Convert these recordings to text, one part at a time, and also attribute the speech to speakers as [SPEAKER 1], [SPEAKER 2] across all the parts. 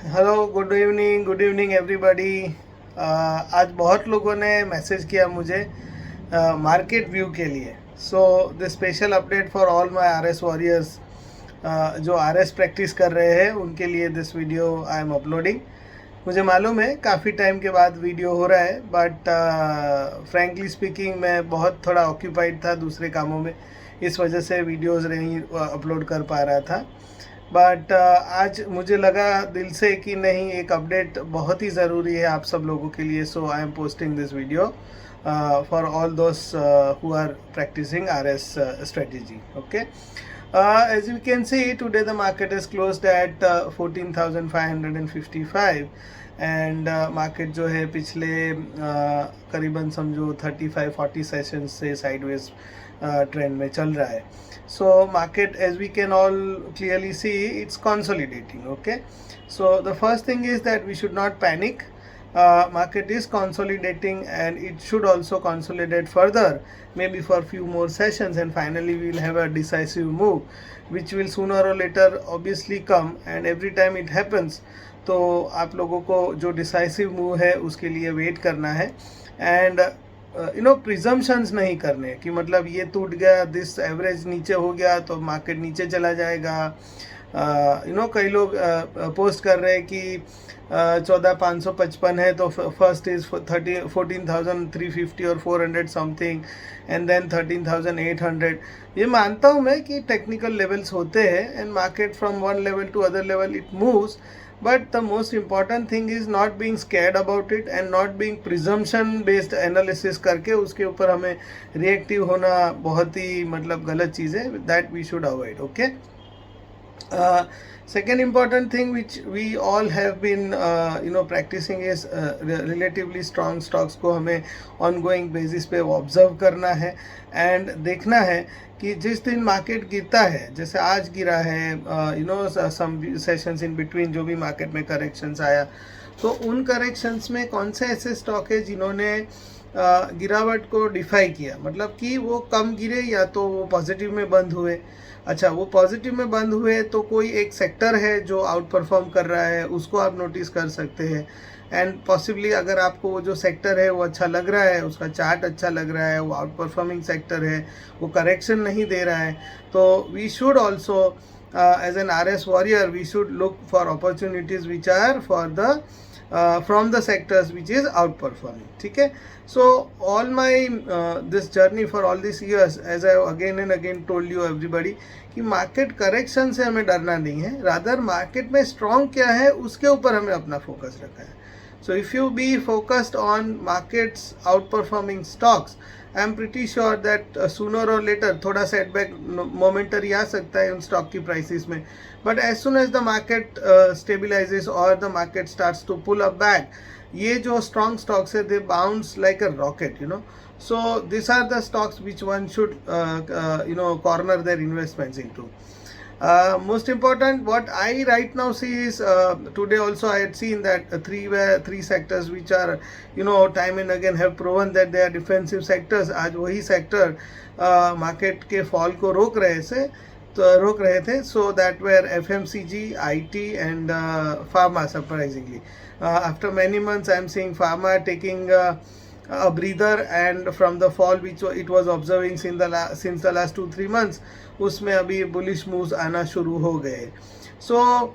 [SPEAKER 1] Hello, good evening everybody. आज बहुत लोगों ने मैसेज किया मुझे मार्केट व्यू के लिए। So the special update for all my RS warriors जो आरएस प्रैक्टिस कर रहे हैं उनके लिए this video I am uploading. मुझे मालूम है काफ़ी टाइम के बाद वीडियो हो रहा है, बट फ्रैंकली स्पीकिंग मैं बहुत थोड़ा ऑक्यूपाइड था दूसरे कामों में, इस वजह से वीडियोज़ नहीं अपलोड कर पा रहा था। बट आज मुझे लगा दिल से कि नहीं, एक अपडेट बहुत ही ज़रूरी है आप सब लोगों के लिए। So I am posting this video for all those who are practising R S strategy. Okay. As you can see, today the market is closed at 14,555 and market जो है पिछले करीबन समझो 35-40 सेशंस से साइडवेज ट्रेंड में चल रहा है। So market as we can all clearly see it's consolidating. Okay, so the first thing is that we should not panic. Market is consolidating and it should also consolidate further, maybe for a few more sessions, and finally we will have a decisive move which will sooner or later obviously come, and every time it happens तो आप लोगों को जो decisive move है उसके लिए wait करना है एंड प्रिजम्पशंस नहीं करने कि मतलब ये टूट गया, दिस एवरेज नीचे हो गया तो मार्केट नीचे चला जाएगा। कई लोग पोस्ट कर रहे हैं कि 14,555 है तो फर्स्ट इज 14,350 और 400 समथिंग एंड देन 13,800। ये मानता हूँ मैं कि टेक्निकल लेवल्स होते हैं and market from one level to other level it moves, but the most important thing is not being scared about it and not being presumption based analysis करके उसके ऊपर हमें reactive होना बहुत ही मतलब गलत चीज़ है, that we should avoid. Okay. Second important thing which we all have been practicing is relatively strong stocks को हमें ongoing basis पे ऑब्जर्व करना है एंड देखना है कि जिस दिन मार्केट गिरता है, जैसे आज गिरा है, सम सेशंस इन बिटवीन जो भी मार्केट में करेक्शंस आया, तो उन करेक्शंस में कौन से ऐसे स्टॉक है जिन्होंने गिरावट को डिफाई किया, मतलब कि वो कम गिरे या तो वो पॉजिटिव में बंद हुए। अच्छा, वो पॉजिटिव में बंद हुए तो कोई एक सेक्टर है जो आउट परफॉर्म कर रहा है, उसको आप नोटिस कर सकते हैं एंड पॉसिबली अगर आपको वो जो सेक्टर है वो अच्छा लग रहा है, उसका चार्ट अच्छा लग रहा है, वो आउट परफॉर्मिंग सेक्टर है, वो करेक्शन नहीं दे रहा है, तो we should also as an R S warrior we should look for opportunities which are for the from the sectors which is outperforming. ठीक है, so all my this journey for all these years, as I again and again told you everybody, कि market correction से हमें डरना नहीं है, rather market में strong क्या है उसके ऊपर हमें अपना फोकस रखा है। So if you be focused on markets outperforming stocks, I am pretty sure that sooner or later थोड़ा सेटबैक मोमेंटरी आ सकता है उन स्टॉक की प्राइसेस में, but as soon as the market stabilises और the market starts to pull up back, ये जो स्ट्रॉन्ग स्टॉक्स है they bounce like a rocket, so these are the stocks which one should corner their investments into. Most important, what I right now see is today also I had seen that three sectors which are time and again have proven that they are defensive sectors. आज वही sector market के fall को रोक रहे थे, so that were FMCG, IT and pharma. Surprisingly, after many months I am seeing pharma taking a breather, and from the fall which it was observing since the last 2-3 months, उसमें अभी bullish moves आना शुरू हो गए। So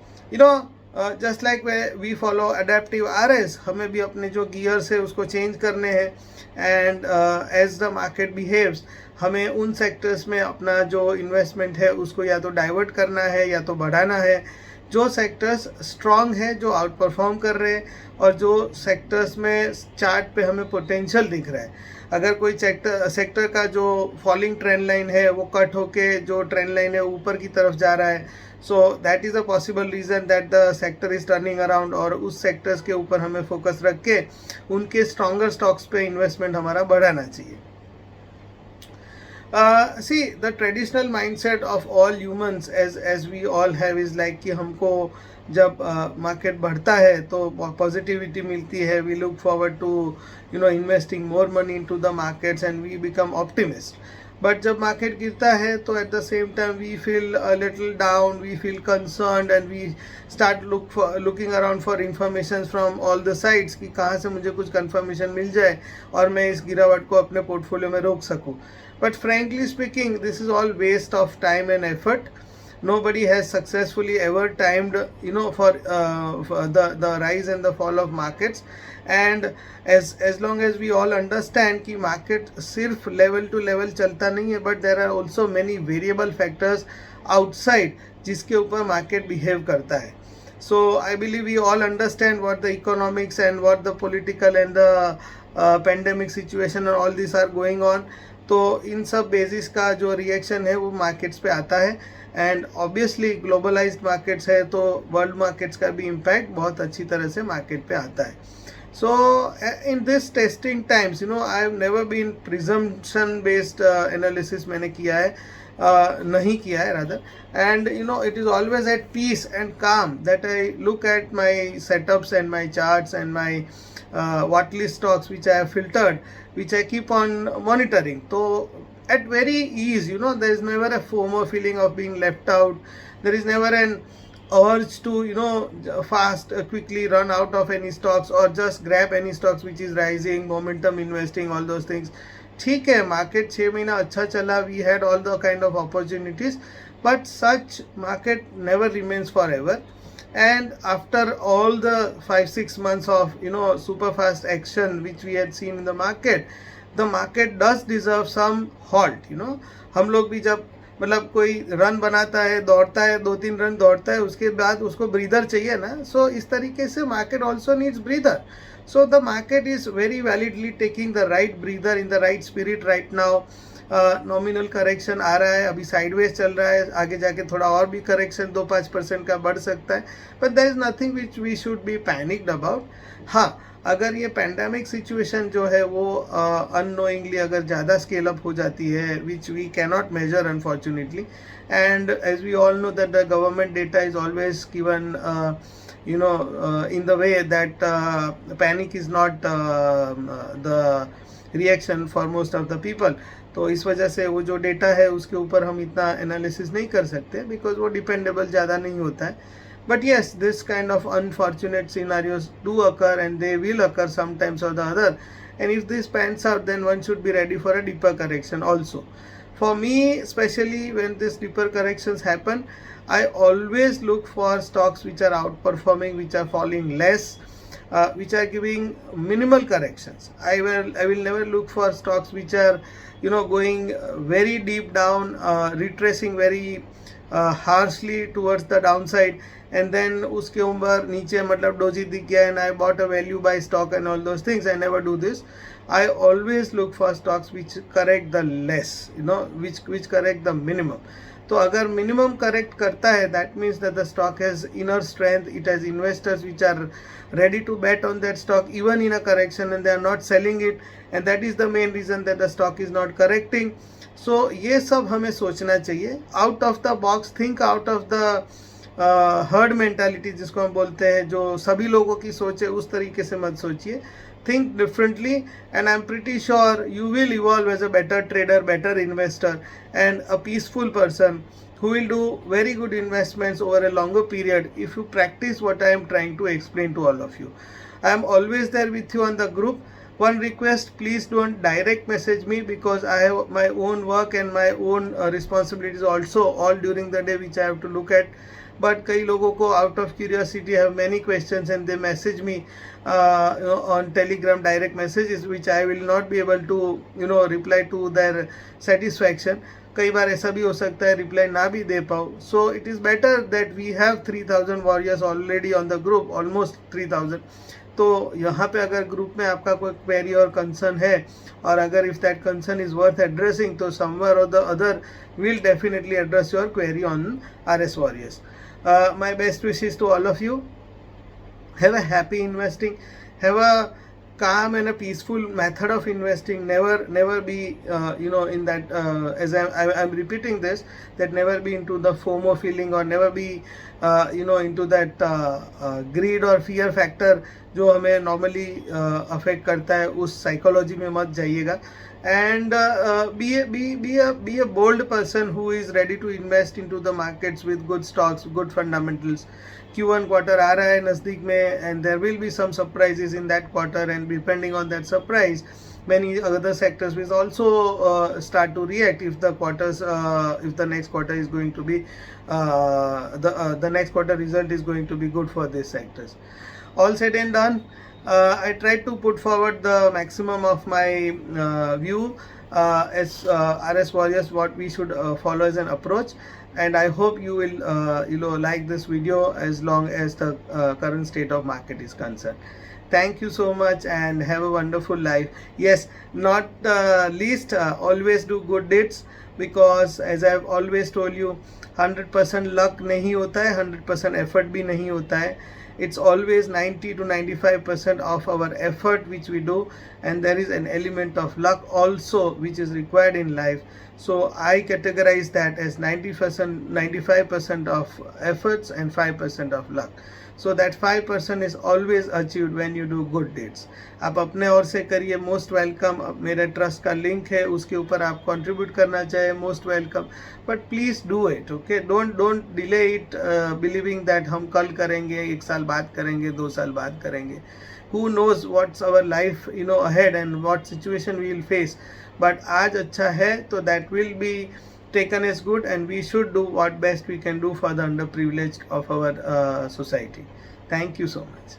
[SPEAKER 1] just like we follow adaptive RS, हमें भी अपने जो गियर्स है उसको चेंज करने हैं and as the market behaves हमें उन सेक्टर्स में अपना जो इन्वेस्टमेंट है उसको या तो डाइवर्ट करना है या तो बढ़ाना है। जो सेक्टर्स स्ट्रॉन्ग है, जो आउट परफॉर्म कर रहे हैं और जो सेक्टर्स में चार्ट पे हमें पोटेंशियल दिख रहा है, अगर कोई सेक्टर का जो फॉलिंग ट्रेंड लाइन है वो कट होके जो ट्रेंड लाइन है ऊपर की तरफ जा रहा है, so that is a possible reason that the sector is turning around, और उस सेक्टर्स के ऊपर हमें फोकस रख के उनके स्ट्रॉन्गर स्टॉक्स पे इन्वेस्टमेंट हमारा बढ़ाना चाहिए। See, the traditional mindset of all humans as we all have is like कि हमको जब मार्केट बढ़ता है तो पॉजिटिविटी मिलती है, we look forward to investing more money into the markets and we become optimist. But जब मार्केट गिरता है तो at the same time we feel a little down, we feel concerned and we start looking around for information from all the sides कि कहाँ से मुझे कुछ confirmation मिल जाए और मैं इस गिरावट को अपने पोर्टफोलियो में रोक सकूँ. But frankly speaking this is all waste of time and effort. Nobody has successfully ever timed for the rise and the fall of markets. And as long as we all understand कि market सिर्फ level to level चलता नहीं है, but there are also many variable factors outside जिसके ऊपर market behave करता है. So I believe we all understand what the economics and what the political and the pandemic situation and all these are going on. तो इन सब basis का जो reaction है वो मार्केट्स पे आता है. एंड ऑब्वियसली ग्लोबलाइज्ड मार्केट्स है तो वर्ल्ड मार्केट्स का भी इम्पैक्ट बहुत अच्छी तरह से मार्केट पे आता है. So in this testing times I have never been presumption based analysis मैंने किया है, नहीं किया है rather. And it is always at peace and calm that I look at my setups and my charts and my watchlist stocks which I have filtered, which I keep on monitoring. So at very ease, there is never a FOMO feeling of being left out. There is never an urge to fast quickly run out of any stocks or just grab any stocks which is rising, momentum investing, all those things. ठीक है, market 6 महीना अच्छा चला, we had all the kind of opportunities, but such market never remains forever. And after all the 5-6 months of super fast action which we had seen in the market does deserve some halt. हम लोग भी जब मतलब कोई run बनाता है, दौड़ता है, 2-3 रन दौड़ता है, उसके बाद उसको ब्रीदर चाहिए ना. सो इस तरीके से market also needs breather. So the market is very validly taking the right breather in the right spirit right now. Nominal correction आ रहा है, अभी साइडवेज चल रहा है, आगे जाके थोड़ा और भी करेक्शन 2-5% का बढ़ सकता है. But there is nothing which we should be panicked about. हाँ, अगर ये पैंडेमिक सिचुएशन जो है वो अननोइंगली अगर ज़्यादा स्केल अप हो जाती है, which we cannot measure unfortunately, and as we all know that the government data is always given in the way that panic is not the reaction for most of the people. तो इस वजह से वो जो data है उसके ऊपर हम इतना एनालिसिस नहीं कर सकते बिकॉज वो डिपेंडेबल ज़्यादा नहीं होता है. But yes, this kind of unfortunate scenarios do occur and they will occur sometimes or the other. And if this pans out then one should be ready for a deeper correction also. For me, especially when this deeper corrections happen, I always look for stocks which are outperforming, which are falling less, which are giving minimal corrections. I will never look for stocks which are going very deep down, retracing very harshly towards the downside, and then uske ऊपर नीचे मतलब doji दिख गया and I bought a value buy stock and all those things. I never do this. I always look for stocks which correct the less, which correct the minimum. तो अगर minimum correct करता है, that means that the stock has inner strength, it has investors which are ready to bet on that stock even in a correction and they are not selling it, and that is the main reason that the stock is not correcting. So ये सब हमें सोचना चाहिए. Out of the box, think out of the herd mentality जिसको हम बोलते हैं, जो सभी लोगों की सोच है उस तरीके से मत सोचिए. Think differently, and I'm pretty sure you will evolve as a better trader, better investor, and a peaceful person who will do very good investments over a longer period if you practice what I am trying to explain to all of you. I am always there with you on the group. One request, please don't direct message me because I have my own work and my own responsibilities also all during the day which I have to look at. But कई लोगों को out of curiosity have many questions and they message me on Telegram direct messages which I will not be able to reply to their satisfaction. कई बार ऐसा भी हो सकता है reply ना भी दे पाओ. So it is better that we have 3000 warriors already on the group, almost 3000. तो यहाँ पे अगर ग्रुप में आपका कोई क्वेरी और कंसर्न है और अगर if that concern is worth addressing तो समवेयर और the other will definitely address your query on RS Warriors. My best wishes to all of you. Have a happy investing. Have a calm and a peaceful method of investing. Never be in that as I'm repeating this, that never be into the FOMO feeling or never be into that greed or fear factor जो हमें normally affect करता है. उस psychology में मत जाइएगा. and be a bold person who is ready to invest into the markets with good stocks, good fundamentals. Q1 quarter आ रहा है नज़दीक में, and there will be some surprises in that quarter, and depending on that surprise, many other sectors will also start to react if the next quarter is going to be the next quarter result is going to be good for these sectors. All said and done, I tried to put forward the maximum of my view as RS Warriors, what we should follow as an approach, and I hope you will like this video as long as the current state of market is concerned. Thank you so much and have a wonderful life. Yes, not least, always do good deeds, because as I have always told you, 100% luck नहीं होता है, 100% effort भी नहीं होता है. It's always 90 to 95% of our effort which we do, and there is an element of luck also which is required in life. So I categorize that as 90%, 95% of efforts and 5% of luck. So that 5% is always achieved when you do good deeds. आप अपने ओर से करिए, most welcome. मेरे trust का link है, उसके ऊपर आप कंट्रीब्यूट करना चाहे, most welcome. But please do it, okay. Don't delay it believing that हम कल करेंगे, 1 साल बाद करेंगे, 2 साल बाद करेंगे. Who knows what's our life ahead and what situation we will face. But आज अच्छा है तो that will be taken as good, and we should do what best we can do for the underprivileged of our society. Thank you so much.